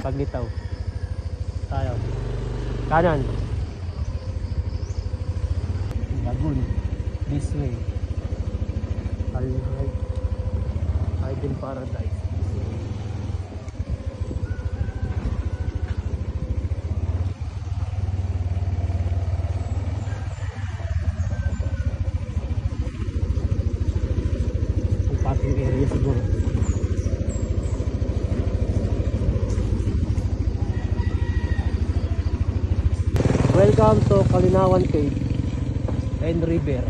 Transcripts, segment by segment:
Paglitaw. Tayo. Kanan. Lagun. This way. Hidden Paradise. Parking area siguro. Welcome to Kalinawan Cave and River,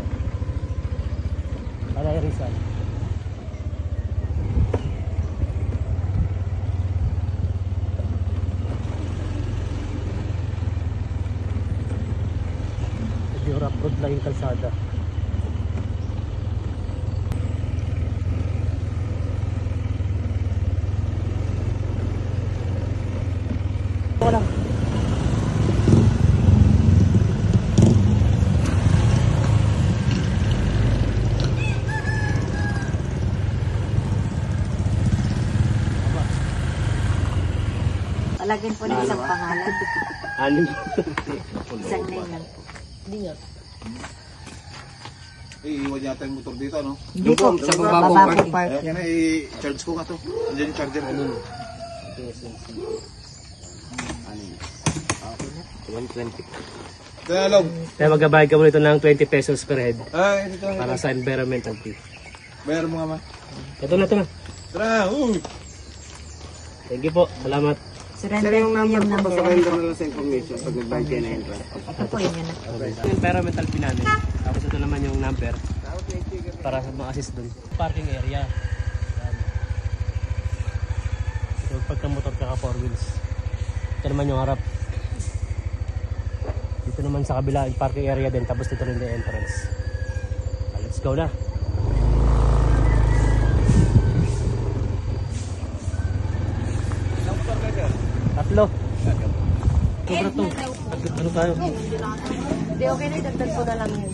Alay Rizal. Ito yung rough road lang yung kalsada. Wala. Palagyan po ng isang pangalan. Ano? Isang name lang. Hindi nga. Iiwan yata yung motor dito, no? Hindi po. Sa baba po park. Yan na, i-charge ko nga to. Andiyan yung charger. Ano? 120. Dalog. Kaya magbabayad ka muna ito ng 20 pesos per head Ito. para sa environmental fee. Bayaran mo nga, ma. Ito na, ito na. Tara, Thank you po. Salamat. Surrender Sir, yung po number yung po, number. surrender na lang sa information pag nag-bank kayo na entrance. Ito po yun yun. Yung environmental fee namin. Tapos ito naman yung number para sa mga assist dun. Parking area. Yan. So, pagka-motor ka 4 wheels. Ito naman yung harap. Dito naman sa kabila yung parking area din. Tapos dito rin yung entrance. Let's go na. Tatlo. Sobra to. Ano tayo? Hindi, okay na. Dagdag ko na lang yun.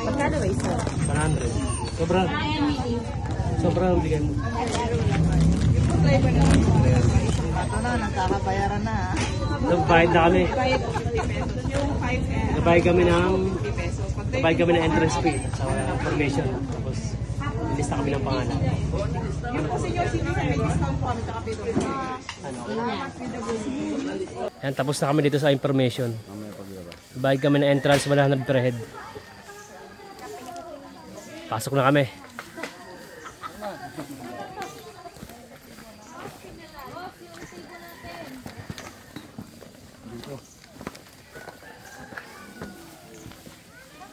Magkano ba isa? 100. Sobra. Sobra ang bigay mo. Ito na, nagkakabayaran na. Nagbayad na kami. Nagbayad kami ng entrance fee sa formation. Tapos nilista kami ng pangalan. Ayan, tapos na kami dito sa information. Nagbayad kami ng entrance 100 per head. Pasok na kami.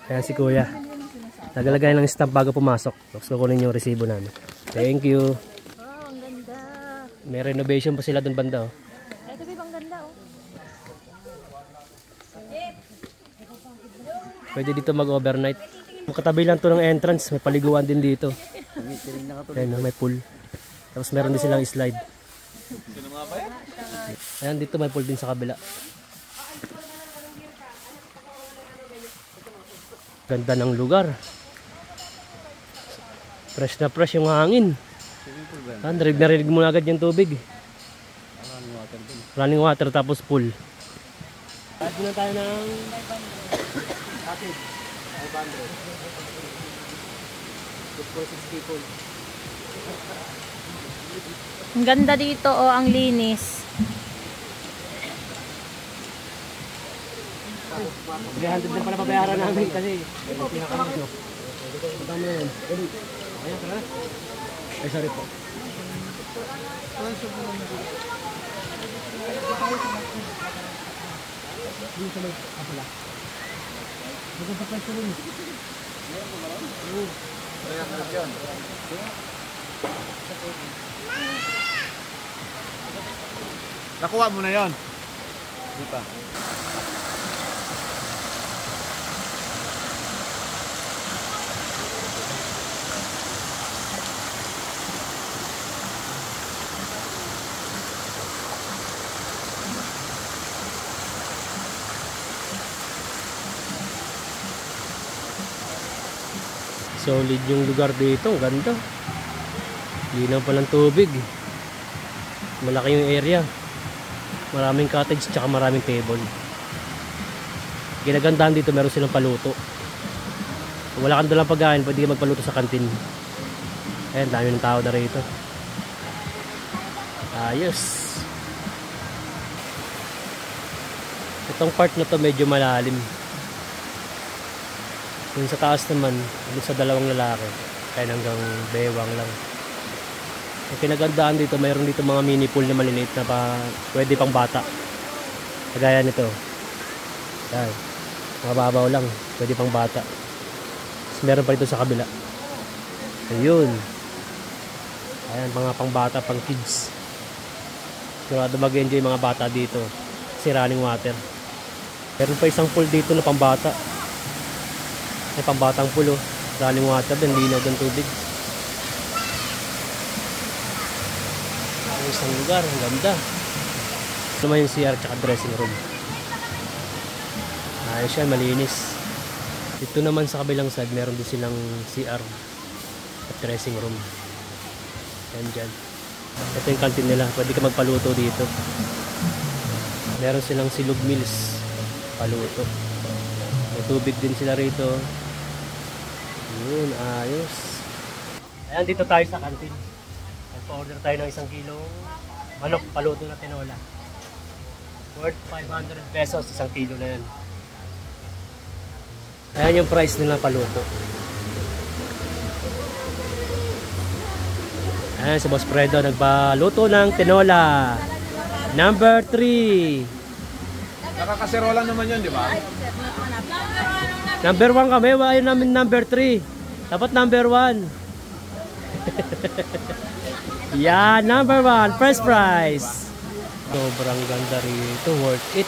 Ayan si Kuya. Nagalagay ng stamp bago pumasok. Tapos kukunin yung resibo namin. Thank you. Oh, ang ganda. May renovation pa sila dun banda. Oh. Ito ba ang ganda oh. Pwede dito mag-overnight. Katabi lang to ng entrance. May paliguan din dito. Ayan, may pool. Tapos meron din silang slide. Ayan, dito may pool din sa kabila. Ganda ng lugar. Fresh na fresh yung hangin. Narinig mo na agad yung tubig. Running water tapos pool. Kahit muna tayo ng atid. 500. 2.6 people. Ang ganda dito oh, ang linis. 300 na pala pabayaran namin kasi pinakamas no. Magkano yan? Ayan tara. Ay sorry po. Dito sa may kapala. Dito sa pwesto rin. Nakuha mo na yon. Di pa. Solid yung lugar dito, ganda. Linaw pa ng tubig. Malaki yung area. Maraming cottage tsaka maraming table. Ginagandahan dito, meron silang paluto. Kung wala kang dalang pagkain, pwede ka magpaluto sa kantin. Ayan, dami ng tao na rito. Ayos. Itong part na to medyo malalim. Yung sa taas naman, yung sa dalawang lalaki, kaya hanggang bewang lang. Ang pinagandaan dito, mayroon dito mga mini pool na maliliit na pwede pang bata. Kagaya nito. Yan. Mababaw lang, pwede pang bata. Tapos meron pa dito sa kabila. Ayun. Ayan, mga pang bata, pang kids. Sigurado mag-enjoy mga bata dito. Kasi running water. Meron pa isang pool dito na pang bata. May pambatang pool, oh. Running water din, linaw ng tubig. Ang isang lugar, ang ganda. Ito naman yung CR tsaka dressing room. Ayos yan, malinis. Dito naman sa kabilang side, meron din silang CR at dressing room. Yan dyan. Ito yung canteen nila, pwede ka magpaluto dito. Meron silang silog meals, paluto. May tubig din sila rito. Yun, ayos. Ayan, dito tayo sa canteen. Nagpa-order tayo ng 1 kilong manok paluto na tinola. Worth 500 pesos, 1 kilo na yan. Ayan yung price nila paluto. Ayan, si Boss Fredo nagpaluto ng tinola. Number 3. Nakakaserola naman yun, di ba? Number 1 kami, ayaw namin number 3. Dapat number 1. Yeah, number 1, first prize. Sobrang ganda rito, worth it.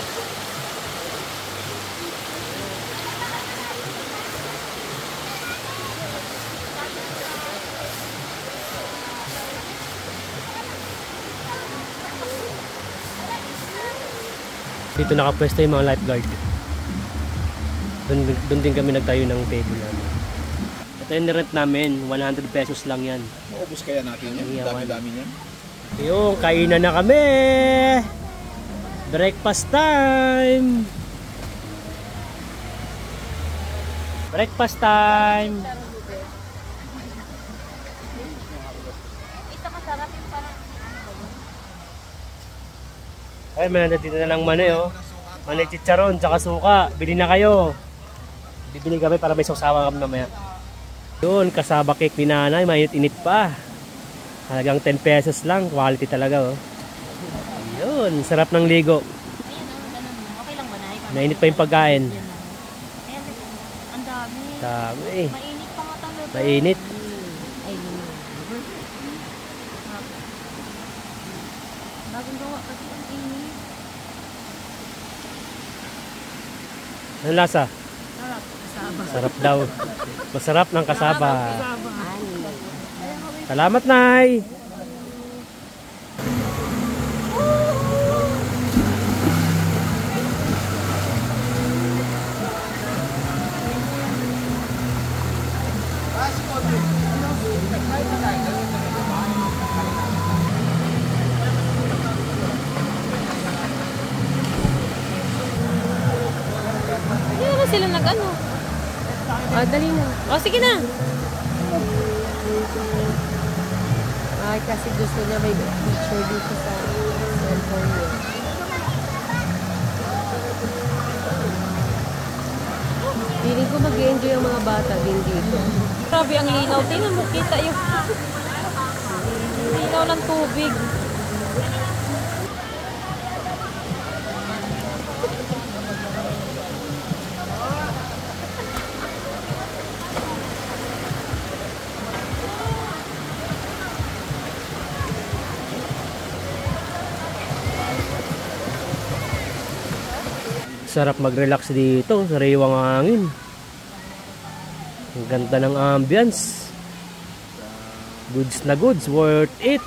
Dito nakapwesto yung mga lifeguard. Doon din kami nagtayo ng table namin. Ito yung nirent namin, 100 pesos lang yan. Maubos kaya natin yan, dami-dami yan. Yung kainan na kami. Breakfast time. Breakfast time. Ito masarap yung parang... Ay, may nandito na lang mani, oh. Mani chicharon, tsaka suka. Bili na kayo. Bibili kami para may sausawan kami mamaya. Yun, kasaba cake ni nanay. Mainit-init pa. Halagang 10 pesos lang. Quality talaga, oh. Yun, sarap ng ligo. Ayan, ganun. Okay lang ba na? Mainit pa yung pagkain. Ayan, ang dami. Dami. Mainit pa nga tayo. Mainit. Ay, bagong gawa kasi ang init. Anong lasa? Sarap. Kasama. Sarap daw. Masarap ng kasaba. Salamat, Nay. Hindi naman sila nag-ano. Ah, dali na. Oh, sige na. Ay, kasi gusto niya may picture dito sa cellphone niya. Feeling ko mag-enjoy ang mga bata din dito. Grabe ang linaw. Tingnan mo, kita yung linaw ng tubig. Sarap mag-relax dito, sariwang hangin. Ang ganda ng ambience. Goods na goods, worth it.